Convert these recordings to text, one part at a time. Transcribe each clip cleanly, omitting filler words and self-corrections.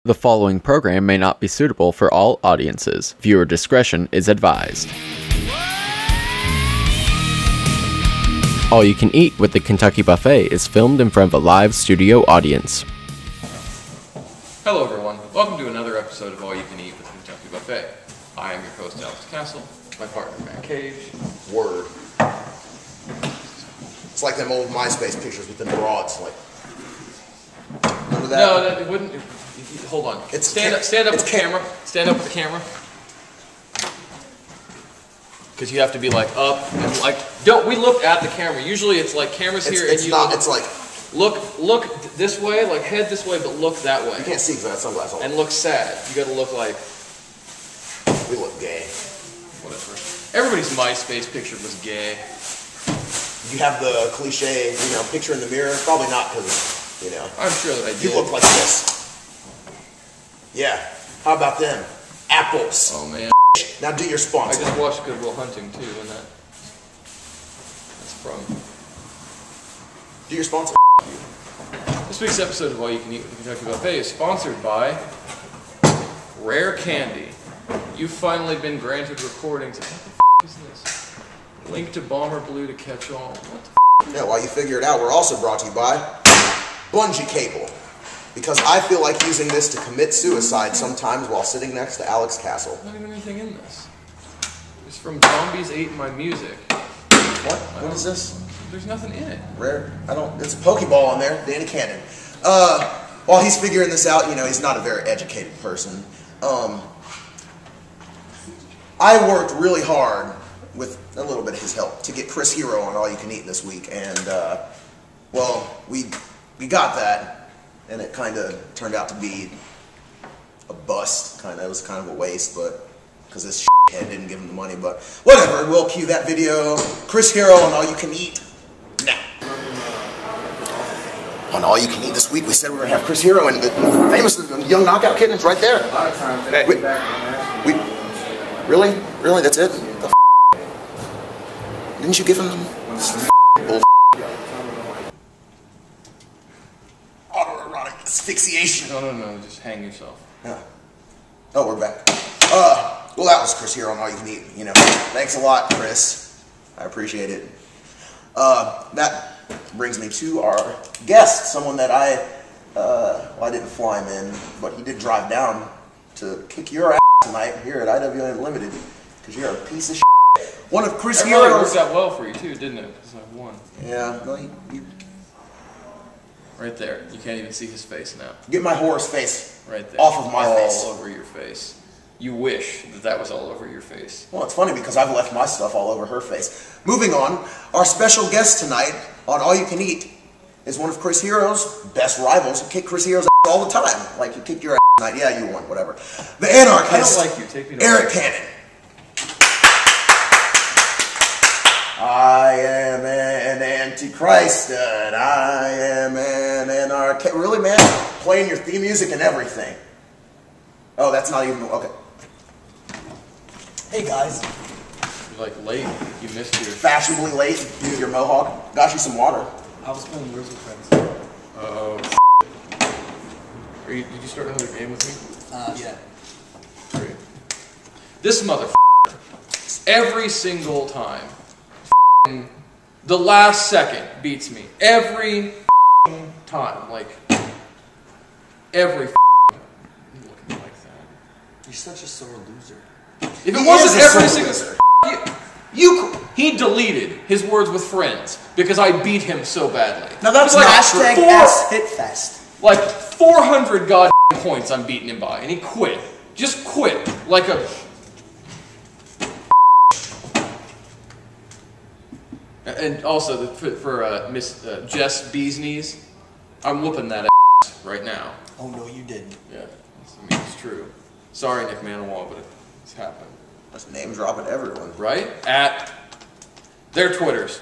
The following program may not be suitable for all audiences. Viewer discretion is advised. All You Can Eat with the Kentucky Buffet is filmed in front of a live studio audience. Hello everyone, welcome to another episode of All You Can Eat with the Kentucky Buffet. I am your host Alex Castle, my partner Matt Cage. Word. It's like them old MySpace pictures with them broads, like. Remember that? No, it wouldn't. Hold on. Stand up with the camera. Stand up with the camera. Because you have to be like up and like. Don't we look at the camera? Usually it's like cameras here and you. It's like. Look this way, like head this way, but look that way. You can't see because I have sunglasses on. And look sad. You got to look like. We look gay. Whatever. Everybody's MySpace picture was gay. You have the cliche, picture in the mirror. Probably not because, I'm sure that I did. You look like this. Yeah. How about them? Apples. Oh man. Now do your sponsor. I just watched Good Will Hunting too, and that's from. Do your sponsor. This week's episode of All You Can Eat with the Kentucky Buffet is sponsored by Rare Candy. You've finally been granted recordings. What the is this? Link to Bomber Blue to catch all. What the Yeah, while you figure it out, we're also brought to you by Bungee Cable. Because I feel like using this to commit suicide sometimes while sitting next to Alex Castle. Not even anything in this. It's from Zombies Ate My Music. What? What is this? There's nothing in it. Rare? It's a Pokeball on there. Danny Cannon. While he's figuring this out, he's not a very educated person. I worked really hard with a little bit of his help to get Chris Hero on All You Can Eat this week, and well, we got that, and it kind of turned out to be a bust. It was kind of a waste, but because this head didn't give him the money. But whatever, we'll cue that video. Chris Hero on All You Can Eat now. On All You Can Eat this week, we said we were going to have Chris Hero and the famous young knockout kid. It's right there. A lot of times they Really? That's it? The Didn't you give him bull autoerotic asphyxiation? No, just hang yourself. Yeah. Oh, we're back. Well, that was Chris here on All You Can Eat. Thanks a lot, Chris. I appreciate it. That brings me to our guest, someone that I didn't fly him in, but he did drive down to kick your ass tonight here at IWA Unlimited because you're a piece of shit. One of Chris Hero's. It really worked out well for you too, didn't it? Because I won. Yeah, well, right there. You can't even see his face now. Get my horse face right there. Off of my face. All over your face. You wish that was all over your face. Well, it's funny because I've left my stuff all over her face. Moving on, our special guest tonight on All You Can Eat is one of Chris Hero's best rivals. You kick Chris Hero's ass all the time. Like you kicked your ass tonight. Yeah, you won. Whatever. The anarchist. I don't like you. Take me to Arik Cannon. I am an antichrist, and I am an anarchist. Really, man? Playing your theme music and everything. Oh, that's not even... Okay. Hey, guys. You're like late. You missed your... Fashionably late due to your mohawk. Got you some water. I was playing Words with Friends. Oh, did you start another game with me? Yeah. Great. This motherfucker, every single time, the last second beats me. Every time. Like, every looking like that. You're such a sore loser. If it wasn't every single... He deleted his Words with Friends because I beat him so badly. Now that's like hashtag #HitFest. Like 400 goddamn points I'm beating him by, and he quit. Just quit. Like a... And also, for Miss Jess Bee's Knees, I'm whooping that ass right now. Oh, no, you didn't. Yeah, it's true. Sorry, Nick Manawa, but it's happened. That's name dropping everyone. Right? At their Twitters.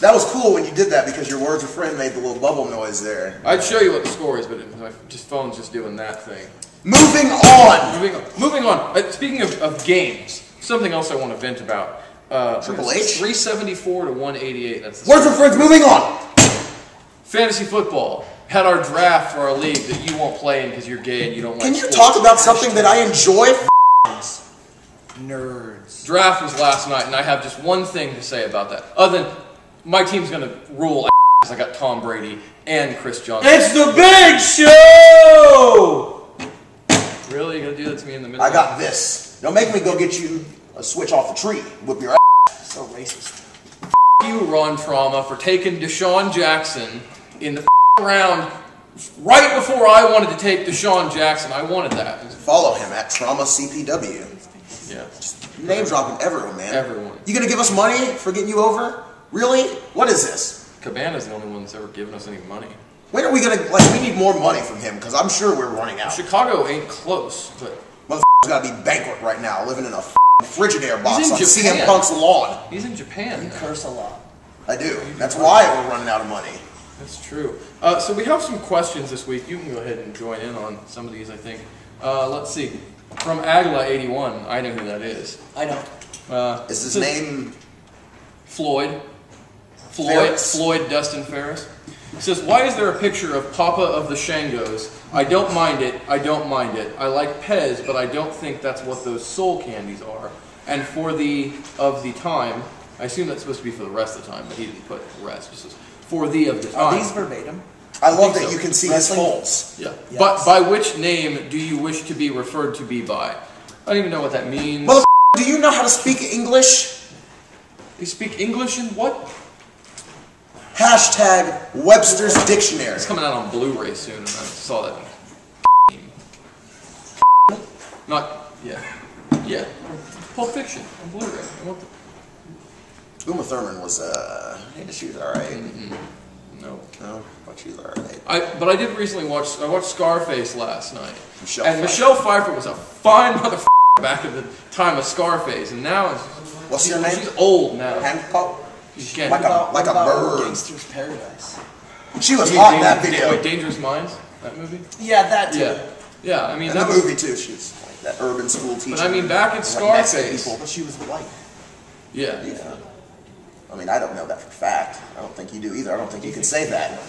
That was cool when you did that because your Words with Friend made the little bubble noise there. I'd show you what the score is, but my phone's just doing that thing. Moving on! Moving on. Speaking of games, something else I want to vent about. Triple H? 374 to 188. That's the Words with Friends, moving on! Fantasy football had our draft for our league that you won't play in because you're gay and you don't like Can you sports. talk about something that I enjoy? Nerds. Draft was last night, and I have just one thing to say about that. Other than my team's going to rule because I got Tom Brady and Chris Johnson. It's the big show! Really? You're going to do that to me in the middle? I got this. Don't make me go get you a switch off the tree. Whip your ass. So racist. You, Ron Trauma, for taking Deshaun Jackson in the round right before I wanted to take Deshaun Jackson. I wanted that. Follow him at Trauma CPW. Yeah. Just name dropping everyone, man. Everyone. You gonna give us money for getting you over? Really? What is this? Cabana's the only one that's ever given us any money. When are we gonna, like, we need more money from him, because I'm sure we're running out. Chicago ain't close, but Motherfucker's gotta be bankrupt right now, living in a Frigidaire box in on Japan. CM Punk's lawn. he's in Japan. You now. curse a lot. I do. That's why we're running out of money. That's true. So we have some questions this week. You can go ahead and join in on some of these, I think. Let's see. From Agla81, I know who that is. I know. Is his name Floyd Ferris? Floyd Dustin Ferris. He says, why is there a picture of Papa of the Shangos? I don't mind it. I don't mind it. I like Pez, but I don't think that's what those soul candies are. And for the of the time, I assume that's supposed to be for the rest of the time, but he didn't put the rest. It says, for the of the time. Are these verbatim? I love think that so. you can see Wrestling? his folds. Yeah. Yes. But by which name do you wish to be referred to be by? I don't even know what that means. Motherfucker, do you know how to speak English? You speak English in what? Hashtag Webster's Dictionary. It's coming out on Blu-ray soon, and I saw that. Not, yeah. Yeah. Pulp Fiction on Blu-ray. I want the... Uma Thurman was, she was alright. No. No, but she was alright. But I did recently watch Scarface last night. Michelle Michelle Pfeiffer was a fine motherfucker back at the time of Scarface, and now What's your name? she's old now. Hancock? She's getting... Like a What about bird. Gangster's Paradise? She was hot in that video. Wait, Dangerous Minds? That movie? Yeah, that too. Yeah. Yeah, I mean, And that the was... movie too, she was like that urban school teacher. But I mean, back in Like Mexican Scarface... people. But she was white. Yeah. Yeah. I mean, I don't know that for fact. I don't think you do either. I don't think you can say that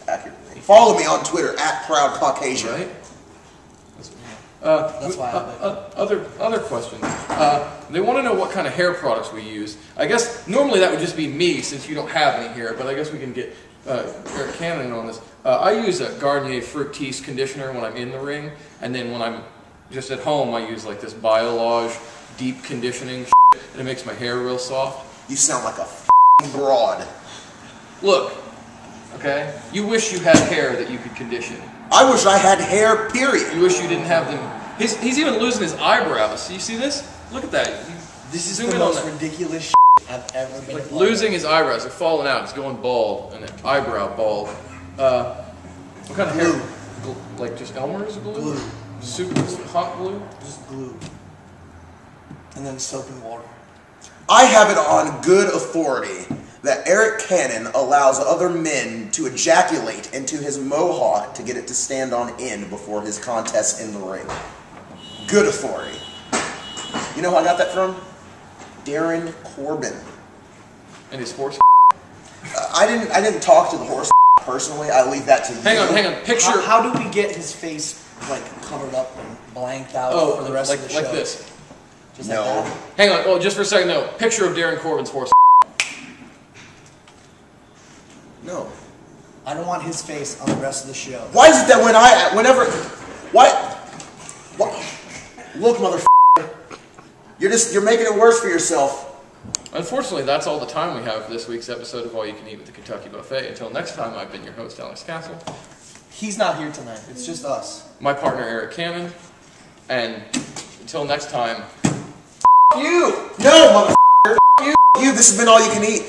accurately. Follow me on Twitter at Proud Caucasian. Right? That's why I other questions. They want to know what kind of hair products we use. I guess normally that would just be me since you don't have any hair, but I guess we can get Eric Cannon on this. I use a Garnier Fructis conditioner when I'm in the ring, and then when I'm just at home, I use like this Biolage deep conditioning shit, and it makes my hair real soft. You sound like a f***ing broad. Look, okay? You wish you had hair that you could condition. I wish I had hair, period. You wish you didn't have them. He's even losing his eyebrows. You see this? Look at that. This is Zoom the in on most that. ridiculous I've ever been. Like losing his eyebrows. They're falling out. He's going bald. And an eyebrow bald. What kind of hair? Like just Elmer's glue? Glue. Super hot glue? Just glue. And then soap and water. I have it on good authority that Eric Cannon allows other men to ejaculate into his mohawk to get it to stand on end before his contest in the ring. Good authority. You know who I got that from? Darren Corbin. And his horse. I didn't talk to the horse personally. I leave that to you. Hang on. Picture. How do we get his face like covered up and blanked out for the rest like, of the show? like this. Just No. like that? Hang on. Oh, just for a second. No. Picture of Darren Corbin's horse. No. I don't want his face on the rest of the show. Why is it that look, motherfucker, you're making it worse for yourself. Unfortunately, that's all the time we have for this week's episode of All You Can Eat with the Kentucky Buffet. Until next time, I've been your host, Alex Castle. He's not here tonight. It's just us. My partner, Eric Cannon. And until next time, You! No, motherfucker! You! This has been All You Can Eat.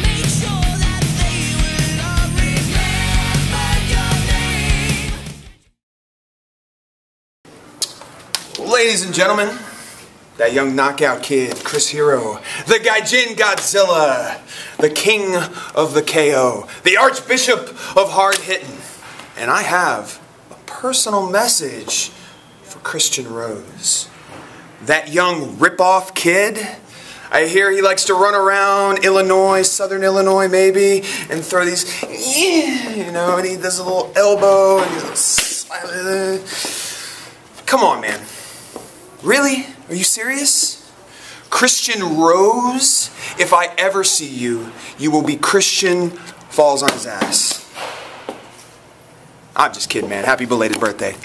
Make sure that they will all remember. Ladies and gentlemen, that young knockout kid, Chris Hero, the Gaijin Godzilla, the king of the KO, the Archbishop of hard hitting. And I have a personal message for Christian Rose. That young rip-off kid, I hear he likes to run around Illinois, southern Illinois maybe, and throw these, you know, and he does a little elbow and he's like, come on, man. Really? Are you serious? Christian Rose, if I ever see you, you will be Christian falls on his ass. I'm just kidding, man. Happy belated birthday.